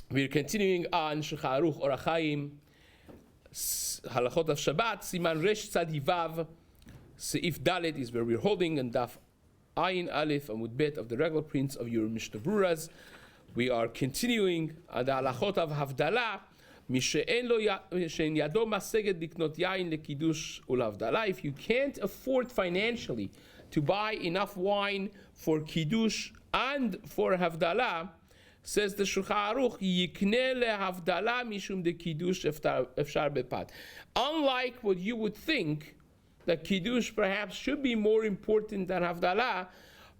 We're continuing on Shulchan Aruch Orach Chaim, Halachot of Shabbat, Siman Resh Tzadi Vav, Seif Dalet is where we're holding, and Daf Ayin Aleph Amud Bet of the regular prints of your Mishna Beruras. We are continuing on the Halachot of Havdalah, Mishe'en Yado Maseged Liknot Yain Lekidush Ulavdalah. If you can't afford financially to buy enough wine for Kiddush and for Havdalah, says the Shulchan Aruch, Yikne lehavdalah mishum de kiddush efshar bepat. Unlike what you would think, that kiddush perhaps should be more important than havdalah,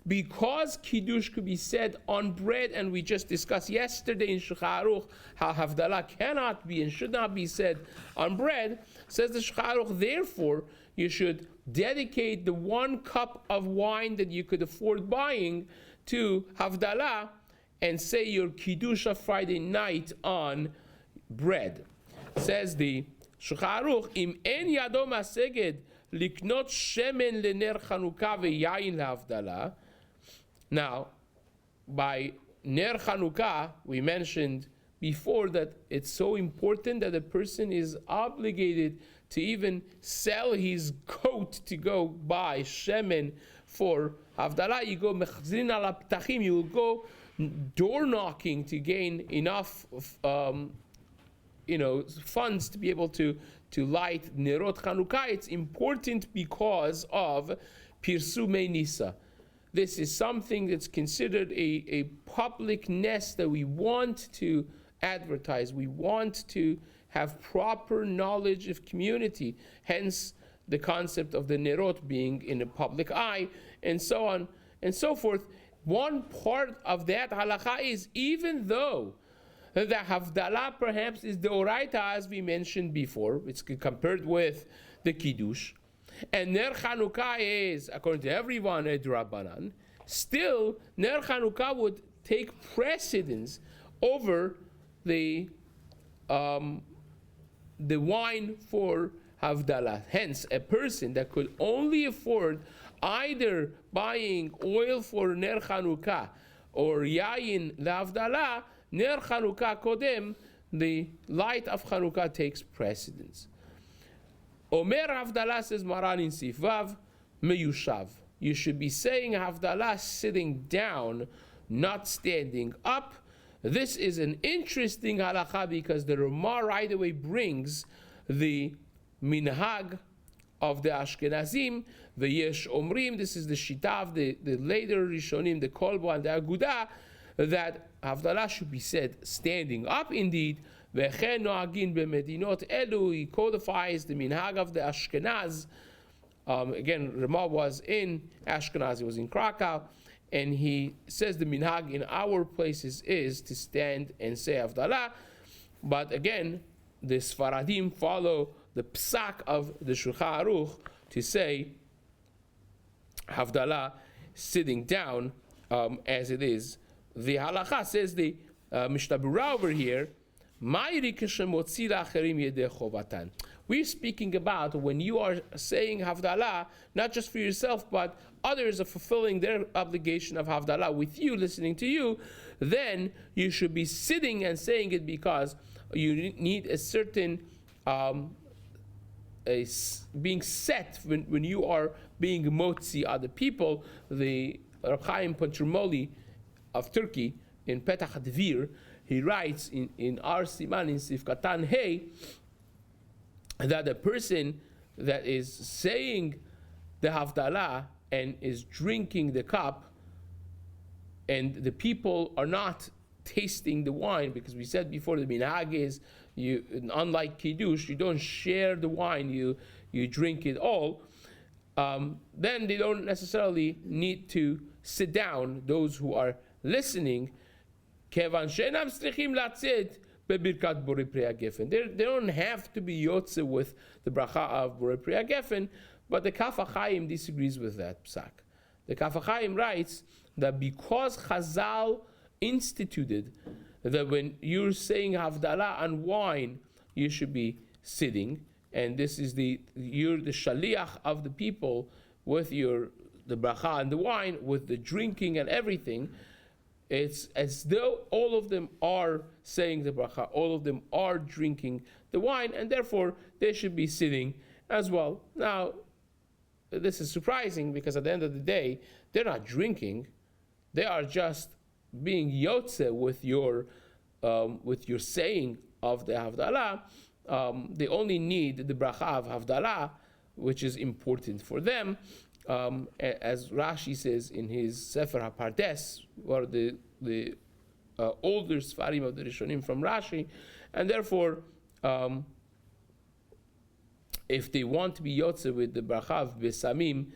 because kiddush could be said on bread, and we just discussed yesterday in Shulchan Aruch how havdalah cannot be and should not be said on bread. Says the Shulchan Aruch, therefore you should dedicate the 1 cup of wine that you could afford buying to havdalah, and say your Kiddush of Friday night on bread. Says the Shulchan Aruch, Im en yado maseged liknot shemen lener Chanukah ve'yayin lehavdalah. Now, by ner Chanukah, we mentioned before that it's so important that a person is obligated to even sell his coat to go buy shemen for havdalah. You go mechzrin ala ptachim, you will go door knocking to gain enough funds to be able to light Nerot Chanukah. It's important because of Pirsumei Nisa. This is something that's considered a public nest that we want to advertise. We want to have proper knowledge of community, hence the concept of the Nerot being in the public eye, and so on and so forth. One part of that halacha is, even though the Havdalah perhaps is the Oraita, as we mentioned before, it's compared with the Kiddush, and Ner Chanukah is, according to everyone, a Drabanan, still Ner Chanukah would take precedence over the wine for Havdalah. Hence, a person that could only afford either buying oil for Ner Chanukah or Yayin lehavdalah, Ner Chanukah kodem, the light of Chanukah takes precedence. Omer Havdalah, says Maran in Seif Vav, meyushav. You should be saying Havdalah sitting down, not standing up. This is an interesting halacha because the Ramah right away brings the minhag of the Ashkenazim, the Yesh Omrim, this is the Shita of the later Rishonim, the Kolbo and the Agudah, that Havdalah should be said standing up indeed. Vechen noagin b'medinot elu, he codifies the minhag of the Ashkenaz. Again, Ramah was in Ashkenaz, he was in Krakow, and he says the minhag in our places is to stand and say Havdalah. But again, the Sfaradim follow the psak of the Shulchan Aruch to say Havdalah sitting down as it is. The halacha, says the Mishna Berura over here, we're speaking about when you are saying Havdalah, not just for yourself, but others are fulfilling their obligation of Havdalah with you, listening to you, then you should be sitting and saying it because you need a certain being set when you are being motzi other people. The Reb Chaim Panchurmoli of Turkey in Petach Dvir, he writes in our Siman in Sif Katan Hey that a person that is saying the Havdalah and is drinking the cup, and the people are not tasting the wine, because we said before the minhag is, unlike Kiddush, you don't share the wine, you drink it all, then they don't necessarily need to sit down, those who are listening, they don't have to be yotze with the bracha of Borei Pri HaGefen, but the Kaf HaChaim disagrees with that psak. The Kaf HaChaim writes that because Chazal instituted that when you're saying Havdalah on wine, you should be sitting, and this is you're the shaliach of the people with the bracha and the wine, with the drinking and everything. it's as though all of them are saying the bracha, all of them are drinking the wine, and therefore they should be sitting as well. Now, this is surprising because at the end of the day, they're not drinking; they are just being yotze with your saying of the Havdalah. They only need the bracha of Havdalah, which is important for them. As Rashi says in his Sefer HaPardes, or the older Sfarim of the Rishonim from Rashi, and therefore, if they want to be yotze with the bracha of Besamim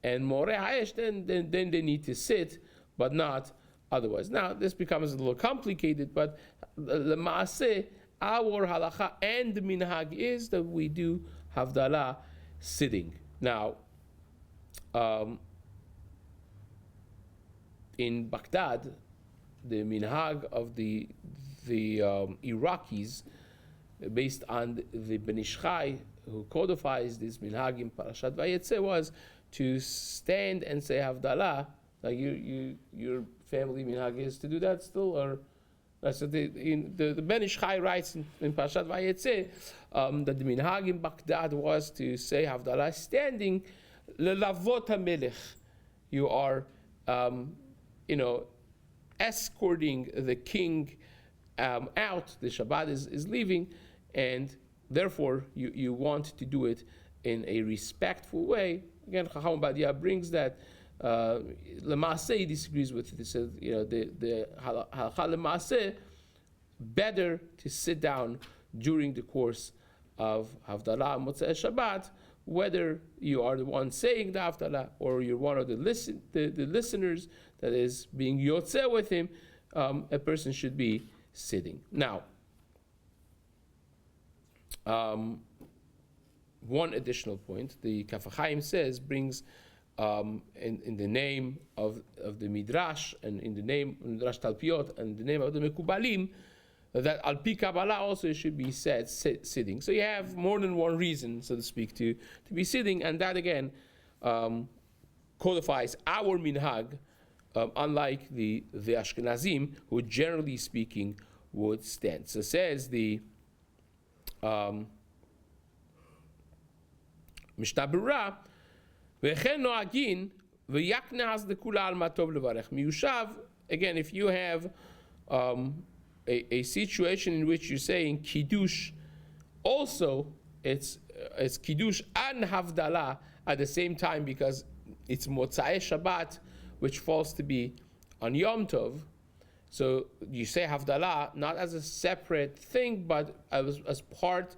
and Moreh Ha'esh, then they need to sit, but not otherwise. Now, this becomes a little complicated, but the Maaseh, our halacha and the minhag is that we do Havdalah sitting. Now, in Baghdad, the minhag of the Iraqis, based on the Ben Ish Chai, who codifies this minhag in Parashat Vayetze, was to stand and say Havdalah. Like your family minhag is to do that still, or so the Ben Ish Chai writes in Parashat Vayetze that the minhag in Baghdad was to say Havdalah standing. Lelavot HaMelech, you are, escorting the king out. The Shabbat is leaving, and therefore you want to do it in a respectful way. Again, Chacham Badia brings that. Lemaaseh disagrees with it. He says, the halacha lemaaseh, better to sit down during the course of Havdalah Motzei Shabbat, whether you are the one saying the Havdalah or you're one of the listeners that is being yotzeh with him. A person should be sitting. Now, one additional point the Kaf HaChaim brings in the name of the Midrash and in the name of Midrash Talpiot and the name of the Mekubalim, that Al Pi Kabbalah also should be said sitting. So you have more than one reason, so to speak, to be sitting, and that again codifies our minhag, unlike the Ashkenazim, who generally speaking would stand. So says the Mishna Berura, again, if you have a situation in which you're saying Kiddush, also it's Kiddush and Havdalah at the same time because it's Motzei Shabbat, which falls to be on Yom Tov. So you say Havdalah not as a separate thing, but as part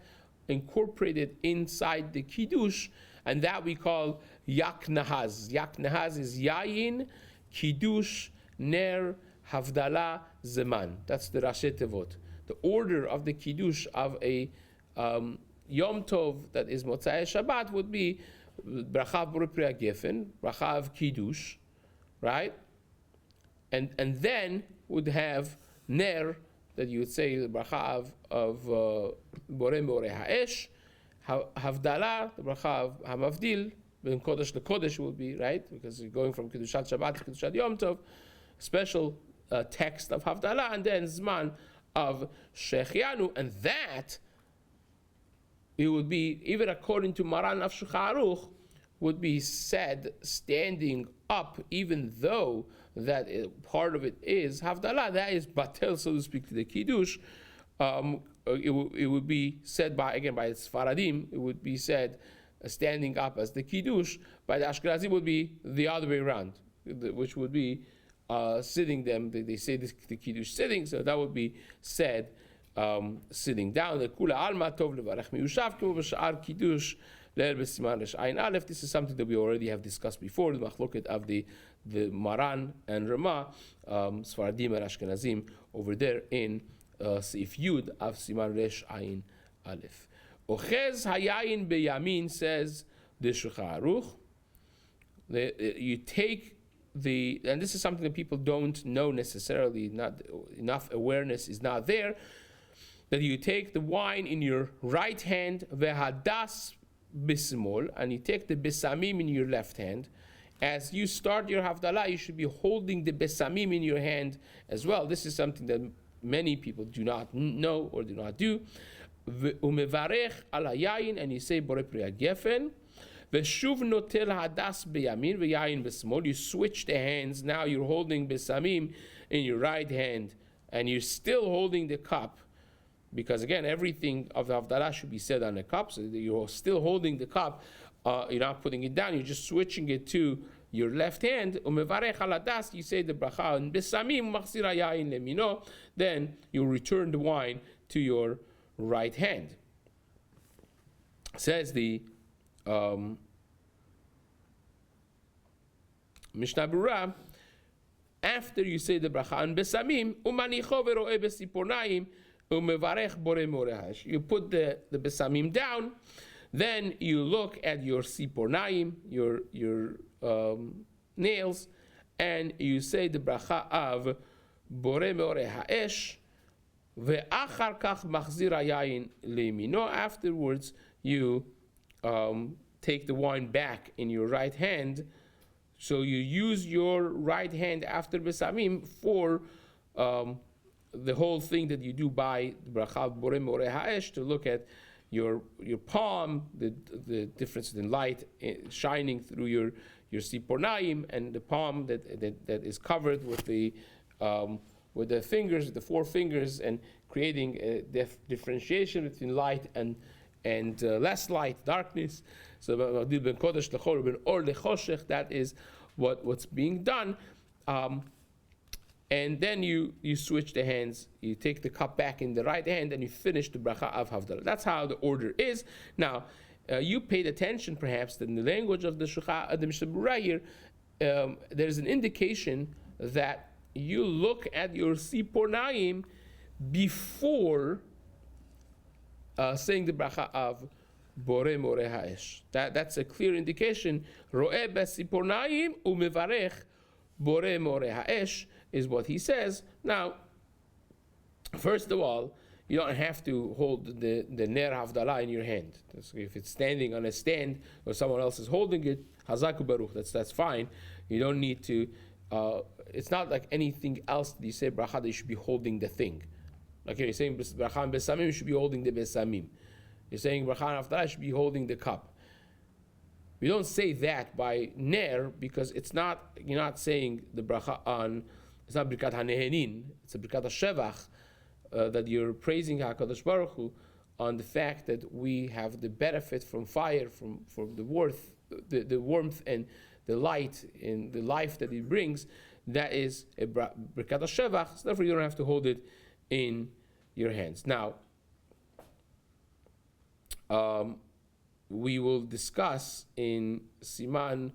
incorporated inside the Kiddush, and that we call Yak Nahaz. Yak Nahaz is Yayin, Kiddush, Ner, Havdalah, Zeman. That's the Rashi Tevot. The order of the Kiddush of a Yom Tov that is Motzei Shabbat would be Bracha Borei Pri Gefen, Bracha of Kiddush, right? And then would have Ner, that you would say the Bracha of Borei Ha'esh, Havdalah, the Bracha of Hamavdil, then Kodesh to Kodesh would be, right? Because you're going from Kiddushat Shabbat to Kiddushat Yom Tov, special text of Havdalah, and then Zman of Shechianu, and that it would be, even according to Maran of Shulchan Aruch, would be said standing up, even though that part of it is Havdalah, that is batel, so to speak, to the Kiddush. It would be said by its Faradim, it would be said standing up as the Kiddush. By the Ashkenazim would be the other way around, which would be sitting them. They say the Kiddush sitting, so that would be said sitting down. The Kula Alma Tov Levarech Miyushav Kimo B'Sha'ar Kiddush Le'er B'Siman Resh Ayin Aleph. This is something that we already have discussed before, the Machloket of the Maran and Rama, Sfaradim and Ashkenazim, over there in Seif Yud of Siman Resh Ayin Aleph. Ochez Hayayin Beyamin, says the Shulchan Aruch. You take and this is something that people don't know necessarily, not enough awareness is not there, that you take the wine in your right hand, vehadas bismol, and you take the besamim in your left hand, as you start your Havdalah, you should be holding the Besamim in your hand as well. This is something that many people do not know or do not do. Umevarech al hayayin, and you say Borei Pri Gefen. Veshuv notel hadas beyamin v'yayin b'smol. You switch the hands. Now you're holding Besamim in your right hand, and you're still holding the cup. Because again, everything of the Havdalah should be said on the cup, so you're still holding the cup. You're not putting it down, you're just switching it to your left hand. Umevarech al hadas, you say the bracha, and Besamim machzir hayayin lemino, then you return the wine to your right hand. Says the Mishna Berura, after you say the bracha on Besamim, umanicho vero'eh besipornaim, umevarech borei morehash. You put the Besamim down, then you look at your sipornaim, your nails, and you say the bracha of borei moreh ha'esh, ve'achar kach machzir hayayin leimino. Afterwards, you take the wine back in your right hand. So you use your right hand after Besamim for the whole thing that you do by the bracha of borei moreh ha'esh, to look at your palm, the difference in light shining through your sipornaim, and the palm that is covered with the fingers, the four fingers, and creating a differentiation between light and less light, darkness. So that is what's being done. And then you switch the hands, you take the cup back in the right hand, and you finish the bracha of Havdalah. That's how the order is. Now, you paid attention perhaps that in the language of the Mishna Berura here, there's an indication that you look at your sipornaim before saying the bracha of Borei Moreh Ha'esh. That's a clear indication. Ro'eh besipornaim umevarech Borei Moreh Ha'esh is what he says. Now, first of all, you don't have to hold the Ner Havdalah in your hand. If it's standing on a stand or someone else is holding it, Hazaku Baruch, that's fine. You don't need to, it's not like anything else that you say bracha that you should be holding the thing. Like you're saying bracha and Besamim, you should be holding the Besamim. You're saying bracha and Havdalah, you should be holding the cup. We don't say that by Ner because you're not saying the bracha on, it's not Birkat HaNehenin, it's a Birkat HaShevach, that you're praising HaKadosh Baruch Hu on the fact that we have the benefit from fire, from the warmth and the light and the life that it brings. That is a Birkat HaShevach, so therefore you don't have to hold it in your hands. Now, we will discuss in Siman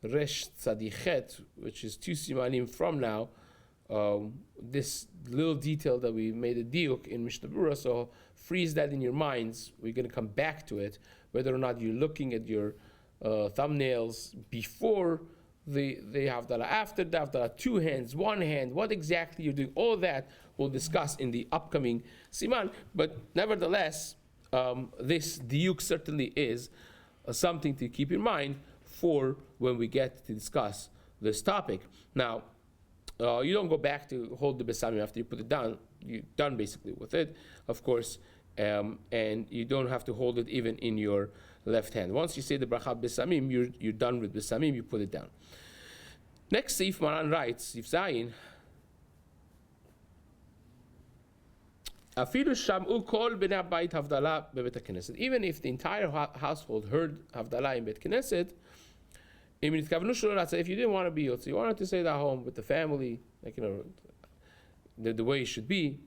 Resh Tzadichet, which is 2 Simanim from now, this little detail that we made a diuk in Mishna Berura, so freeze that in your minds. We're going to come back to it, whether or not you're looking at your thumbnails before the Havdalah, after the Havdalah, 2 hands, 1 hand, what exactly you're doing, all that we'll discuss in the upcoming Siman. But nevertheless, this diuk certainly is something to keep in mind for when we get to discuss this topic. Now, you don't go back to hold the Besamim after you put it down. You're done basically with it, of course, and you don't have to hold it even in your left hand. Once you say the bracha Besamim, you're done with Besamim, you put it down. Next Seif Maran writes, Seif Zayin, Afilu sham'u kol bnei habayit Havdalah bebet HaKnesset. Even if the entire household heard Havdalah in Bet Knesset, if you didn't want to be Yotze, you wanted to say that home with the family, like the way it should be,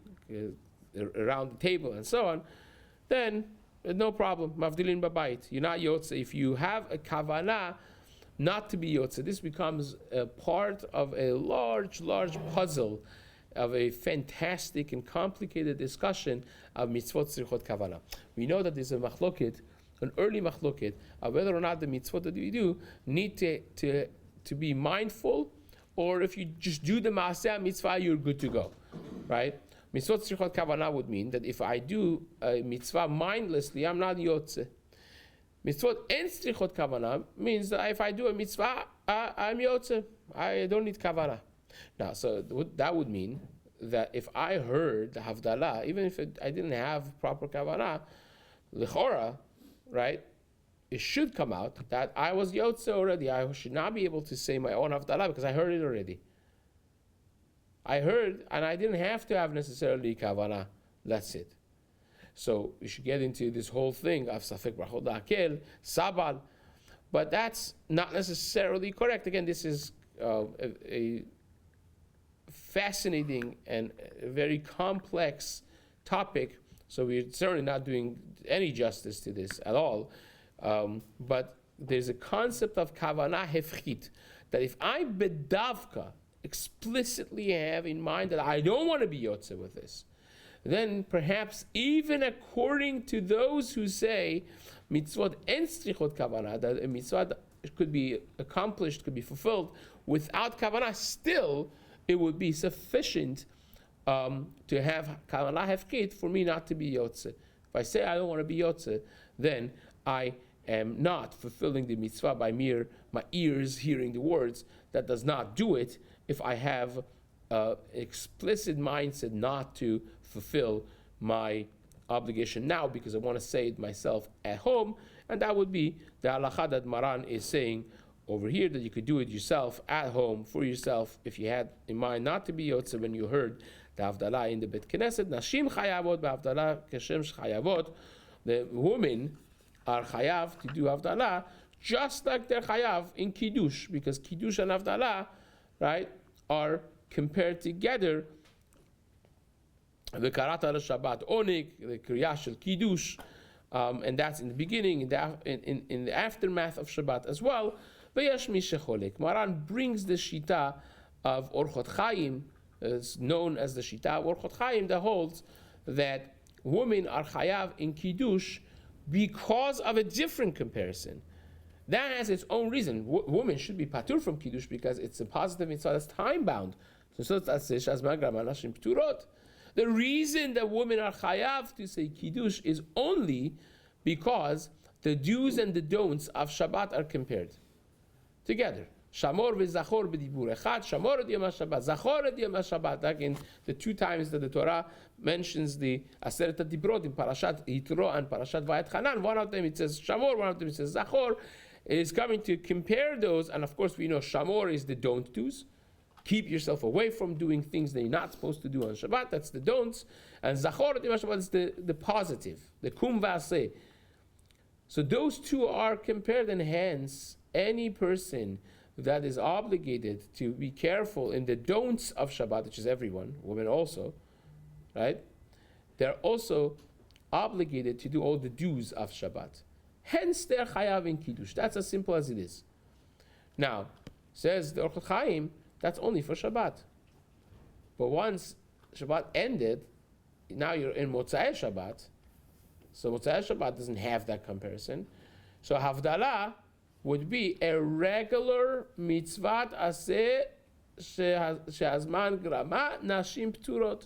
around the table and so on, then no problem. Mavdilin babayit. You're not Yotze. If you have a kavanah not to be Yotze, this becomes a part of a large puzzle of a fantastic and complicated discussion of mitzvot tzrichot kavanah. We know that there's a machloket, an early machloket, of whether or not the mitzvot that we do need to be mindful, or if you just do the maaseh mitzvah, you're good to go, right? Mitzvot tzrichot kavanah would mean that if I do a mitzvah mindlessly, I'm not yotze. If I do a mitzvah mindfully, I'm yotze. If I do a mitzvah mindlessly, I'm not yotze. If I do a mitzvah mindlessly, I'm not yotze. If I do a mitzvah mindfully, I'm not yotze. If I do a mitzvah mindlessly, I'm not yotze. Mitzvot en tzrichot kavana means that if I do a mitzvah, I'm yotze. I don't need kavana. Now, so that would mean that if I heard the Havdalah, even if I didn't have proper kavana, l'chora, right, it should come out that I was yotze already. I should not be able to say my own Havdalah because I heard it already. I heard, and I didn't have to have necessarily kavana. That's it. So we should get into this whole thing of safek brachot la'akel, sabal, but that's not necessarily correct. Again, this is a fascinating and a very complex topic, so we're certainly not doing any justice to this at all. But there's a concept of kavana hefchit, that if I bedavka explicitly have in mind that I don't want to be yotze with this, then perhaps even according to those who say mitzvot en tzrichot kavana, that a mitzvah could be accomplished, could be fulfilled without kavana, still it would be sufficient to have kavana hefkit for me not to be yotze. If I say I don't want to be yotze, then I am not fulfilling the mitzvah by my ears hearing the words. That does not do it if I have explicit mindset not to fulfill my obligation now because I want to say it myself at home, and that would be the halakha that Maran is saying over here, that you could do it yourself at home for yourself if you had in mind not to be yotze when you heard the Havdalah in the Bet Knesset. Nashim chayavot b'Havdalah keshem chayavot. The women are chayav to do Havdalah just like they're chayav in Kiddush, because Kiddush and Havdalah, right, are compared together. The Karata Shabbat Onik, the Kriyah Shel Kiddush, and that's in the beginning, in the aftermath of Shabbat as well. V'yesh mi shecholek. Maran brings the Shita of Orchot Chaim, is known as the Shita of Orchot Chaim, that holds that women are chayav in Kiddush because of a different comparison. That has its own reason. Women should be patur from Kiddush because it's a positive mitzvah that's time bound. So that's the reason that women are chayav to say Kiddush is only because the do's and the don'ts of Shabbat are compared together. Shamor v'zachor b'dibur echad, shamor et yom HaShabbat, zachor et yom HaShabbat. Like in the two times that the Torah mentions the Aseret HaDibrot in Parashat Yitro and Parashat Vayet Chanan, one of them it says shamor, one of them it says zachor. It is coming to compare those, and of course we know shamor is the don't do's. Keep yourself away from doing things that you're not supposed to do on Shabbat. That's the don'ts. And zachor et yom HaShabbat is the positive, the kum v'aseh. So those two are compared, and hence any person that is obligated to be careful in the don'ts of Shabbat, which is everyone, women also, right? They're also obligated to do all the do's of Shabbat. Hence, they're chayav in Kiddush. That's as simple as it is. Now, says the Orchot Chaim, that's only for Shabbat. But once Shabbat ended, now you're in Motzei Shabbat. So Motzei Shabbat doesn't have that comparison. So Havdalah would be a regular mitzvat aseh she'azman grama nashim pturot.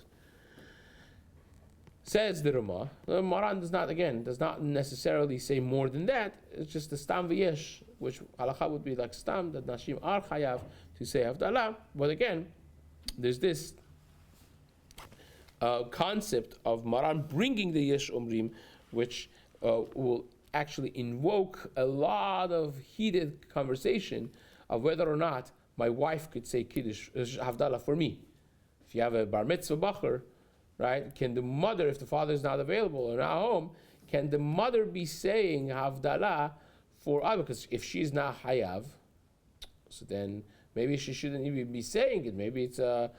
Says the Ramah. The Maran does not necessarily say more than that. It's just the stam v'yesh, which halakha would be like stam, that nashim are chayav to say Havdalah. But again, there's this concept of Maran bringing the yesh omrim, which will actually invoke a lot of heated conversation of whether or not my wife could say Kiddush Havdalah for me. If you have a bar mitzvah bacher, right, can the mother, if the father is not available or not home, can the mother be saying Havdalah for other? Because if she's not hayav, so then maybe she shouldn't even be saying it. Maybe it's for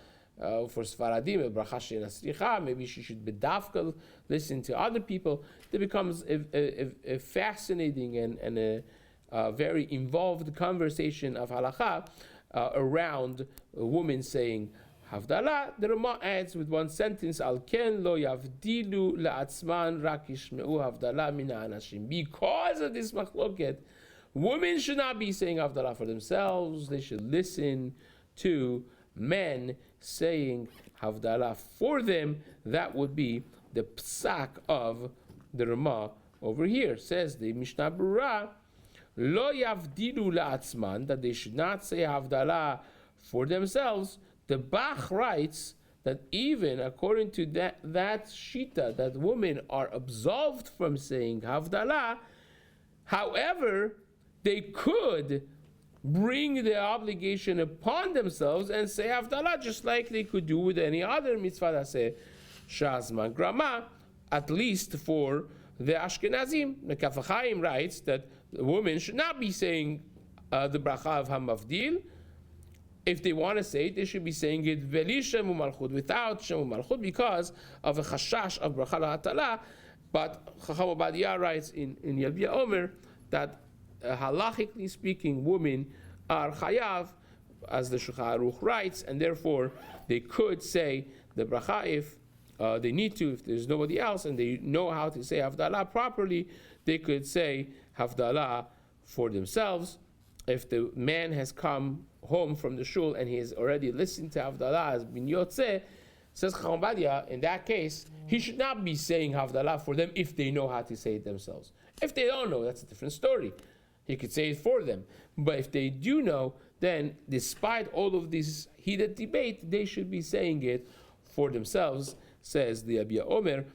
Sfaradim, a bracha she'ena sricha. Maybe she should bedavka, listen to other people. It becomes a fascinating and a very involved conversation of halakha around a woman saying Havdalah. The Ramah adds with one sentence, Al ken lo yavdilu la'atzman rak yishme'u Havdalah min ha'anashim. Because of this machloket, women should not be saying Havdalah for themselves. They should listen to men saying Havdalah for them. That would be the psak of the Ramah over here. Says the Mishna Berura, Lo yavdilu la'atzman, that they should not say Havdalah for themselves. The Bach writes that even according to that shita, that women are absolved from saying Havdalah. However, they could bring the obligation upon themselves and say Havdalah, just like they could do with any other mitzvah that say Shazman Grama, at least for the Ashkenazim. The Kaf HaChaim writes that the women should not be saying the bracha of Hamavdil. If they want to say it, they should be saying it Veli Shemu Malchut, without Shemu Malchut, because of a chashash of bracha la'atala. But Chacham Obadiah writes in Yalbia Omer that halachically speaking, women are chayav, as the Shulchan Aruch writes, and therefore they could say the bracha if they need to, if there's nobody else, and they know how to say Havdalah properly, they could say Havdalah for themselves. If the man has come home from the shul and he has already listened to Havdalah, has been yotzeh, says Chacham Obadiah, in that case, he should not be saying Havdalah for them if they know how to say it themselves. If they don't know, that's a different story. He could say it for them. But if they do know, then despite all of this heated debate, they should be saying it for themselves, says the Abia Omer.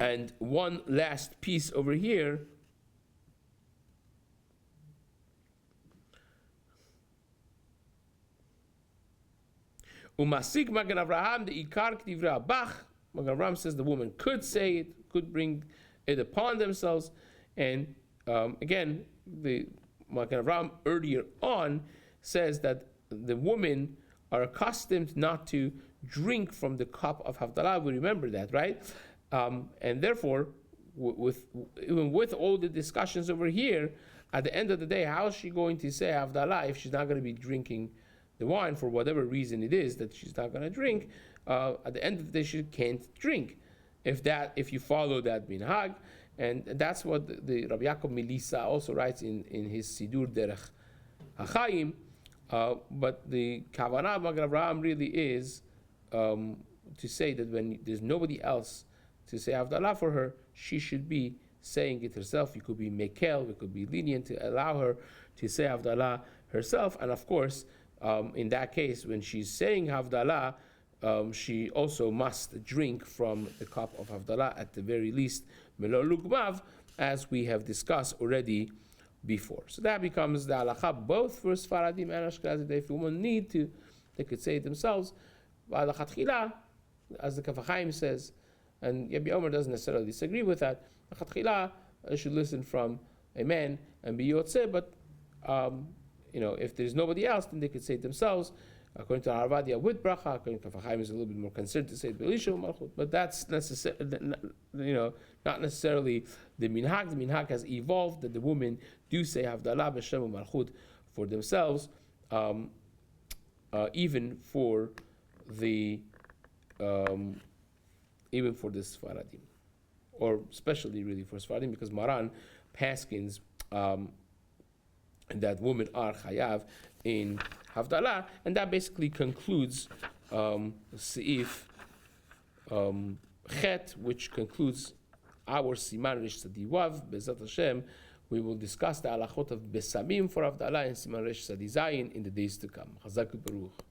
And one last piece over here. Umasik Magen Avraham the Ikar K'divrei Bach. Magen Avraham says the woman could say it, could bring it upon themselves. And again, the Magen Avraham earlier on says that the women are accustomed not to drink from the cup of Havdalah. We remember that, right? And therefore, even with all the discussions over here, at the end of the day, how is she going to say Havdalah if she's not going to be drinking the wine for whatever reason it is that she's not going to drink? At the end of the day, she can't drink. If you follow that minhag, and that's what the Rabbi Yaakov Melissa also writes in his Sidur Derech HaChaim. But the Kavanah of Magen Avraham really is to say that when there's nobody else to say Havdalah for her, she should be saying it herself. We could be mekel, we could be lenient to allow her to say Havdalah herself. And of course, in that case, when she's saying Havdalah, she also must drink from the cup of Havdalah at the very least, Melo Lugmav, as we have discussed already before. So that becomes the halacha both for Sfaradim and Ashkenazim. If women need to, they could say it themselves. V'alachatchila, as the Kaf HaChaim says, and Rabbi Omer doesn't necessarily disagree with that, Lachatchila should listen from a man and be yotzeh, but if there's nobody else, then they could say it themselves. According to Harvadia with bracha, according to Kaf HaChaim is a little bit more concerned to say it Belisha Malchut, but that's not necessarily the minhag. The minhag has evolved that the women do say Havdalah b'Shem Malchut for themselves, even for the Sfaradim, or especially really for Sfaradim, because Maran paskins that women are chayav in Havdalah, and that basically concludes Seif Chet, which concludes our Siman Resh Tzadi Wav. Bezat Hashem, we will discuss the halachot of Besamim for Havdalah and Siman Resh Tzadi Zayin in the days to come. Chazak Baruch.